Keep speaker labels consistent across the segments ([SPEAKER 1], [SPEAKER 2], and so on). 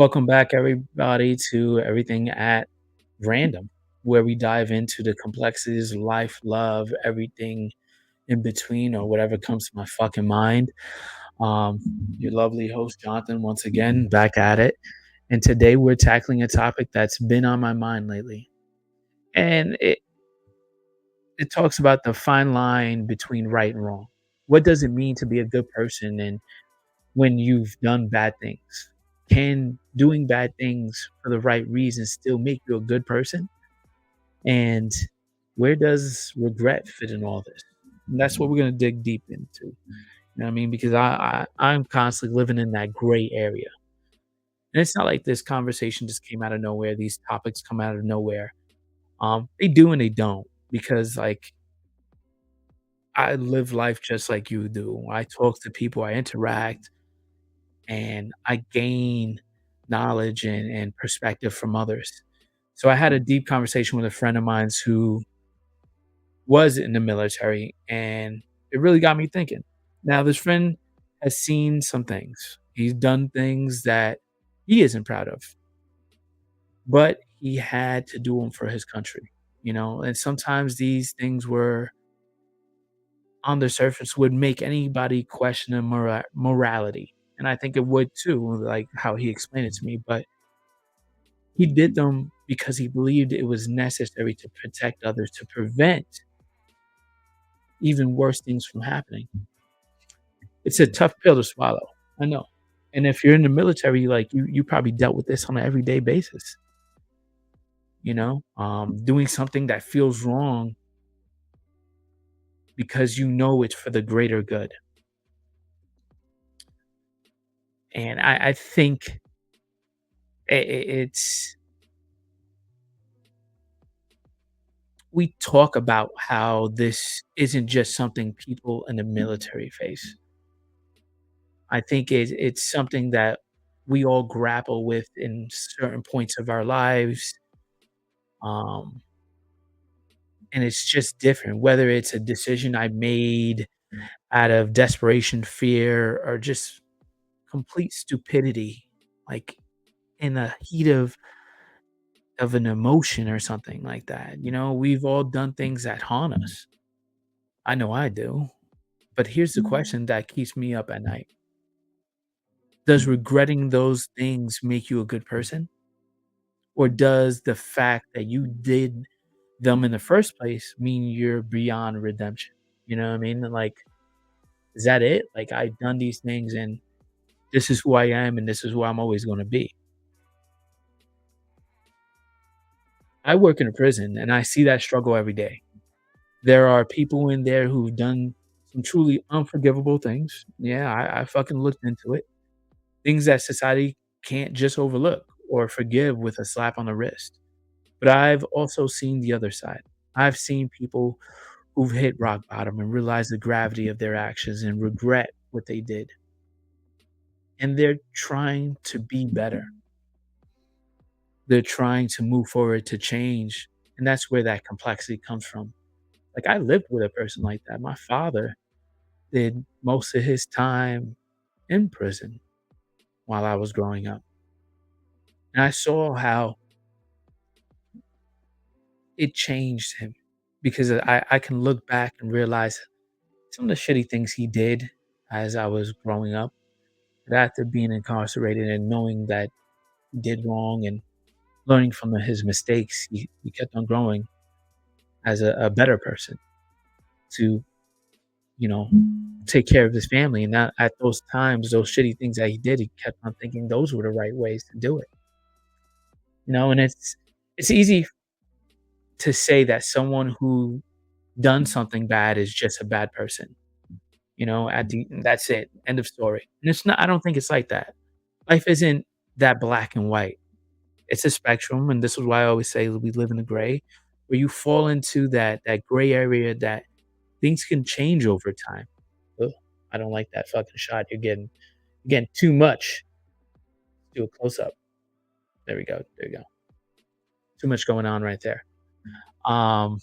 [SPEAKER 1] Welcome back, everybody, to Everything at Random, where we dive into the complexities of life, love, everything in between, or whatever comes to my fucking mind. Um, your lovely host, Jonathan, once again, back at it. And today we're tackling a topic that's been on my mind lately. And it talks about the fine line between right and wrong. What does it mean to be a good person and when you've done bad things? Can doing bad things for the right reasons still make you a good person? And where does regret fit in all this? And that's what we're gonna dig deep into. You know what I mean? Because I'm constantly living in that gray area. And it's not like this conversation just came out of nowhere. These topics come out of nowhere. They do and they don't because like I live life just like you do. I talk to people, I interact, and I gain knowledge and perspective from others. So I had a deep conversation with a friend of mine who was in the military, and it really got me thinking. Now, this friend has seen some things. He's done things that he isn't proud of, but he had to do them for his country, and sometimes these things were on the surface would make anybody question the morality. And I think it would too, like how he explained it to me. But he did them because he believed it was necessary to protect others, to prevent even worse things from happening. It's a tough pill to swallow. I know. And if you're in the military, like you probably dealt with this on an everyday basis, doing something that feels wrong because you know it's for the greater good. And I think it's we talk about how this isn't just something people in the military face. I think it's something that we all grapple with in certain points of our lives, um, and it's just different, whether it's a decision I made out of desperation, fear, or just complete stupidity, like in the heat of an emotion or something like that. We've all done things that haunt us. I know I do. But here's the question that keeps me up at night. Does regretting those things make you a good person? Or does the fact that you did them in the first place mean you're beyond redemption? You know what I mean? And like, is that it? Like, I've done these things and this is who I am and this is who I'm always going to be. I work in a prison and I see that struggle every day. There are people in there who've done some truly unforgivable things. Yeah, I fucking looked into it. Things that society can't just overlook or forgive with a slap on the wrist. But I've also seen the other side. I've seen people who've hit rock bottom and realized the gravity of their actions and regret what they did. And they're trying to be better. They're trying to move forward to change. And that's where that complexity comes from. Like, I lived with a person like that. My father did most of his time in prison while I was growing up. And I saw how it changed him because I can look back and realize some of the shitty things he did as I was growing up. But after being incarcerated and knowing that he did wrong and learning from his mistakes, he kept on growing as a better person to, you know, take care of his family. And that at those times, those shitty things that he did, he kept on thinking those were the right ways to do it. And it's easy to say that someone who done something bad is just a bad person. At the that's it, end of story. And it's not I don't think it's like that. Life isn't that black and white. It's a spectrum, and this is why I always say we live in the gray, where you fall into that gray area that things can change over time. Ugh, I don't like that fucking shot you're getting too much. Do a close up. There we go, there you go. Too much going on right there. Um,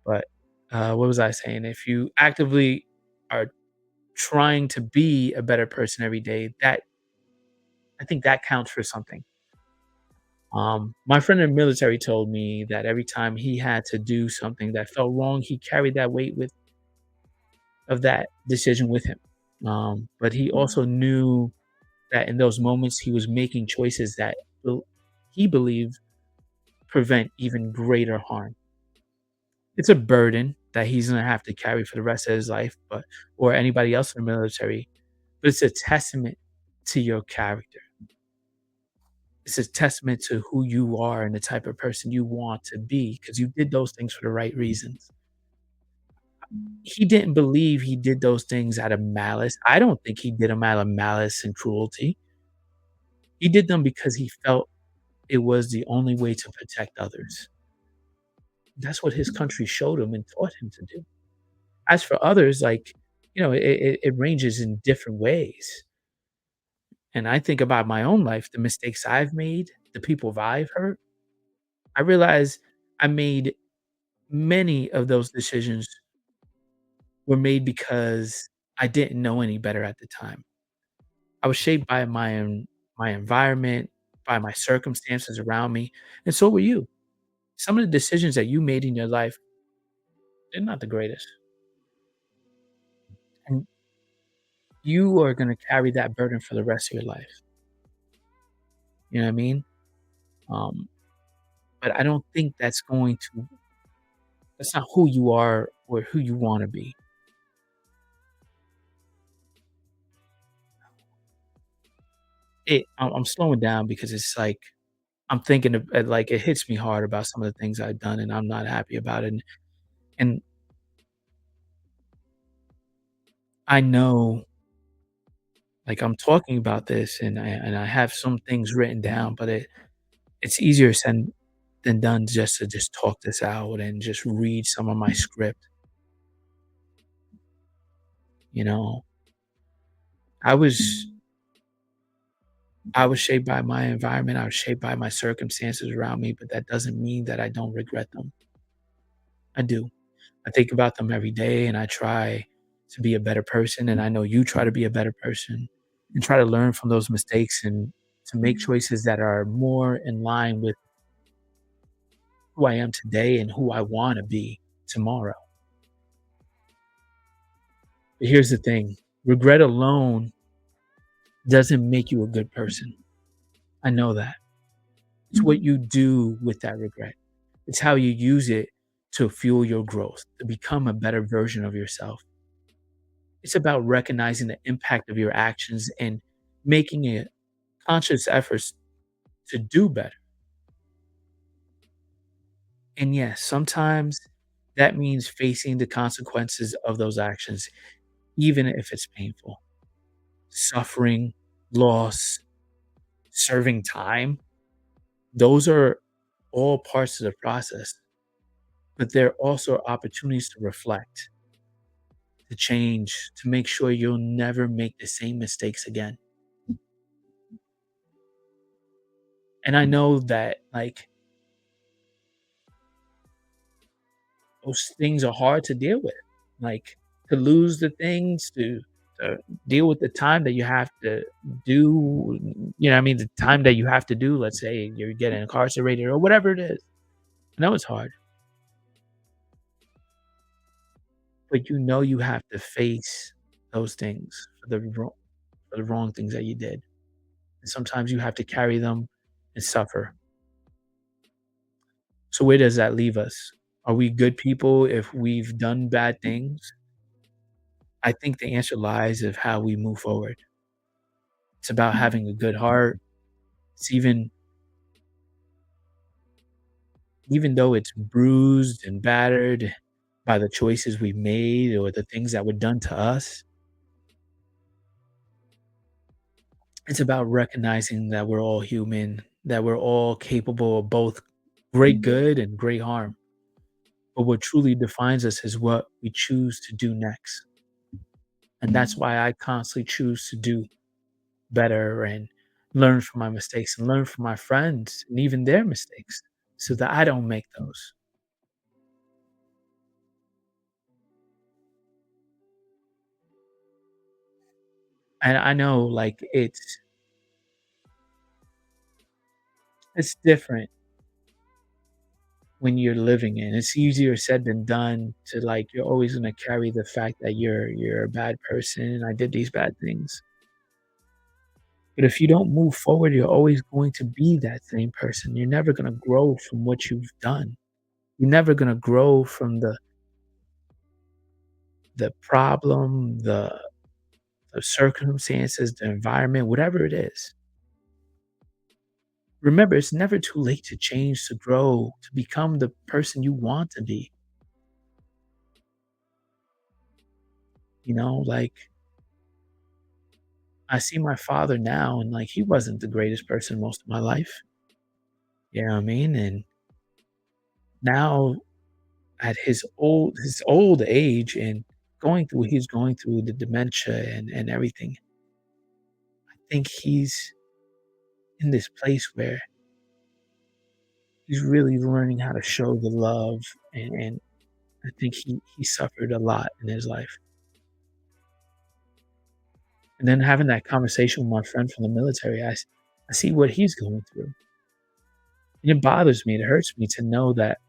[SPEAKER 1] but, what was I saying? If you actively are trying to be a better person every day, that I think that counts for something. My friend in the military told me that every time he had to do something that felt wrong, he carried that weight with of that decision with him. But he also knew that in those moments he was making choices that he believed prevent even greater harm. It's a burden that he's gonna have to carry for the rest of his life, but or anybody else in the military, but it's a testament to your character. It's a testament to who you are and the type of person you want to be because you did those things for the right reasons. He didn't believe he did those things out of malice. I don't think he did them out of malice and cruelty. He did them because he felt it was the only way to protect others. That's what his country showed him and taught him to do. As for others, like, it ranges in different ways. And I think about my own life, the mistakes I've made, the people I've hurt. I realize I made many of those decisions were made because I didn't know any better at the time. I was shaped by my environment, by my circumstances around me, and so were you. Some of the decisions that you made in your life, they're not the greatest, and you are gonna carry that burden for the rest of your life, you know what I mean? Um, but I don't think that's not who you are or who you wanna be. I'm slowing down because it's like I'm thinking like, it hits me hard about some of the things I've done, and I'm not happy about it, and I know, like, I'm talking about this, and I have some things written down, but it's easier said than done just to just talk this out and just read some of my script, you know? I was I was shaped by my environment, I was shaped by my circumstances around me, but that doesn't mean that I don't regret them. I do. I think about them every day, and I try to be a better person, and I know you try to be a better person and try to learn from those mistakes and to make choices that are more in line with who I am today and who I wanna be tomorrow. But here's the thing, regret alone doesn't make you a good person. I know that. It's what you do with that regret. It's how you use it to fuel your growth, to become a better version of yourself. It's about recognizing the impact of your actions and making a conscious efforts to do better. And yes, sometimes that means facing the consequences of those actions, even if it's painful. Suffering, loss, serving time, those are all parts of the process, but they're also opportunities to reflect, to change, to make sure you'll never make the same mistakes again. And I know that, like, those things are hard to deal with, like, to lose the things, to deal with the time that you have to do, what I mean? The time that you have to do, let's say you're getting incarcerated or whatever it is. I know it's hard, but you know you have to face those things for the wrong things that you did, and sometimes you have to carry them and suffer. So where does that leave us? Are we good people if we've done bad things? I think the answer lies of how we move forward. It's about having a good heart. It's even though it's bruised and battered by the choices we made or the things that were done to us, it's about recognizing that we're all human, that we're all capable of both great good and great harm. But what truly defines us is what we choose to do next. And that's why I constantly choose to do better and learn from my mistakes and learn from my friends and even their mistakes so that I don't make those. And I know, like, It's different when you're living it. It's easier said than done to, like, you're always gonna carry the fact that you're a bad person, and I did these bad things. But if you don't move forward, you're always going to be that same person. You're never gonna grow from what you've done. You're never gonna grow from the problem, the circumstances, the environment, whatever it is. Remember, it's never too late to change, to grow, to become the person you want to be. Like, I see my father now, and, like, he wasn't the greatest person most of my life. You know what I mean? And now at his old age and going through what he's going through, the dementia and everything, I think he's in this place where he's really learning how to show the love, and I think he suffered a lot in his life. And then having that conversation with my friend from the military, I see what he's going through. And it bothers me, it hurts me to know that,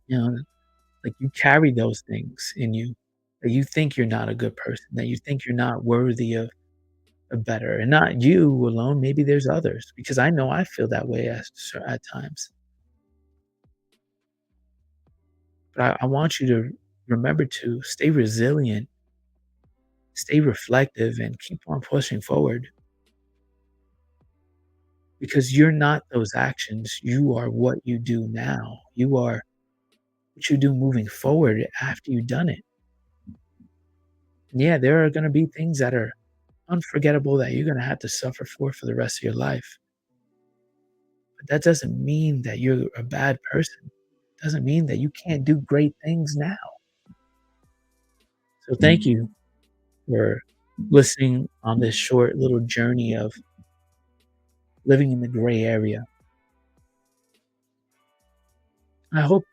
[SPEAKER 1] you know, like, you carry those things in you, that you think you're not a good person, that you think you're not worthy of better, and not you alone, maybe there's others, because I know I feel that way at times. But I want you to remember to stay resilient, stay reflective, and keep on pushing forward, because you're not those actions, you are what you do now. You are what you do moving forward after you've done it. And yeah, there are gonna be things that are unforgettable that you're gonna have to suffer for the rest of your life. But that doesn't mean that you're a bad person. It doesn't mean that you can't do great things now. So thank you for listening on this short little journey of living in the gray area. I hope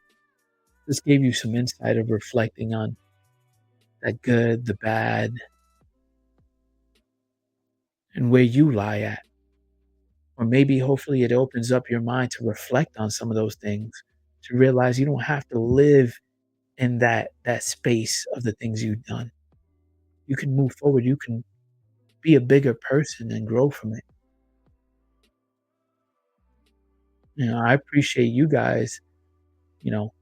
[SPEAKER 1] this gave you some insight of reflecting on that good, the bad, and where you lie at. Or maybe hopefully it opens up your mind to reflect on some of those things, to realize you don't have to live in that space of the things you've done. You can move forward, you can be a bigger person and grow from it. I appreciate you guys, you know,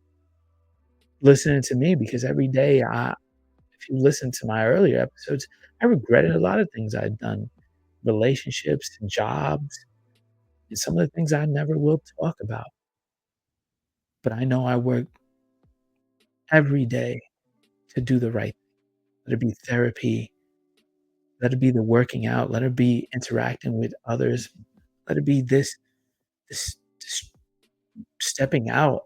[SPEAKER 1] listening to me, because every day if you listen to my earlier episodes, I regretted a lot of things I'd done, relationships and jobs, and some of the things I never will talk about. But I know I work every day to do the right thing. Let it be therapy, let it be the working out, let it be interacting with others, let it be this stepping out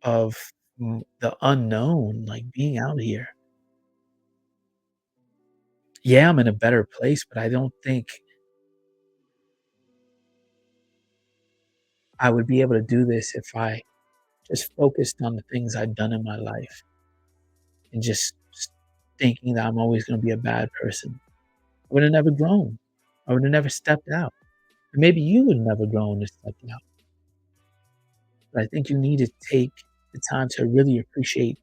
[SPEAKER 1] of the unknown, like being out here. Yeah, I'm in a better place, but I don't think I would be able to do this if I just focused on the things I've done in my life and just thinking that I'm always going to be a bad person. I would have never grown. I would have never stepped out. And maybe you would have never grown and stepped out. But I think you need to take the time to really appreciate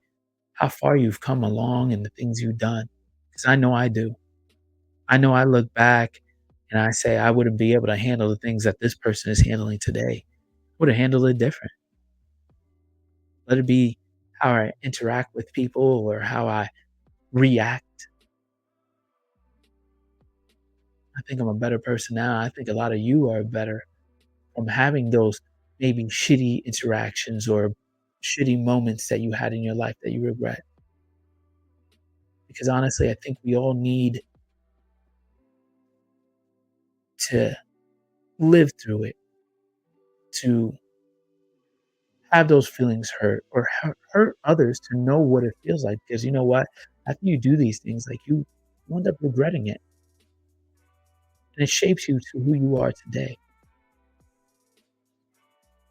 [SPEAKER 1] how far you've come along and the things you've done. Because I know I do. I know I look back and I say I wouldn't be able to handle the things that this person is handling today. I would have handled it different. Let it be how I interact with people or how I react. I think I'm a better person now. I think a lot of you are better from having those maybe shitty interactions or shitty moments that you had in your life that you regret. Because honestly, I think we all need to live through it, to have those feelings hurt or hurt others, to know what it feels like. Because you know what? After you do these things, like, you end up regretting it, and it shapes you to who you are today.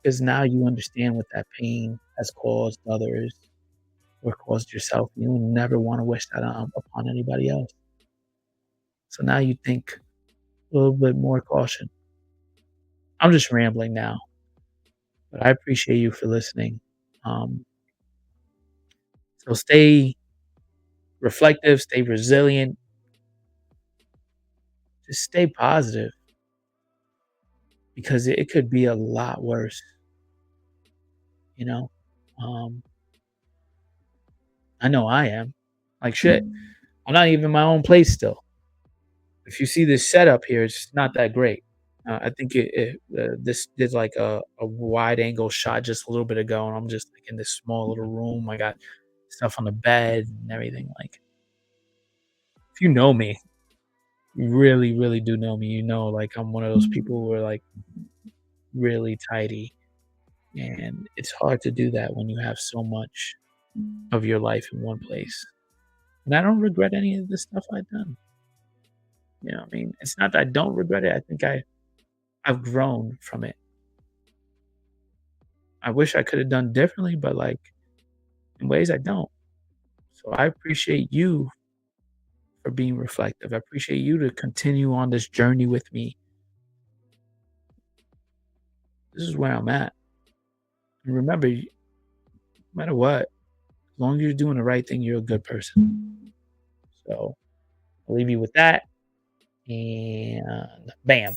[SPEAKER 1] Because now you understand what that pain has caused others or caused yourself. You never want to wish that upon anybody else. So now you think a little bit more caution. I'm just rambling now, but I appreciate you for listening. Um, so stay reflective, stay resilient, just stay positive because it could be a lot worse, you know? Um, I know I am. Like shit, I'm not even in my own place still. If you see this setup here, it's not that great. I think this did like a wide angle shot just a little bit ago, and I'm just like in this small little room. I got stuff on the bed and everything. Like, if you know me, you really, really do know me. You know, like I'm one of those people who are like really tidy, and it's hard to do that when you have so much of your life in one place. And I don't regret any of the stuff I've done. You know what I mean? It's not that I don't regret it. I think I've grown from it. I wish I could have done differently, but like in ways I don't. So I appreciate you for being reflective. I appreciate you to continue on this journey with me. This is where I'm at. And remember, no matter what, as long as you're doing the right thing, you're a good person. So I'll leave you with that. And bam.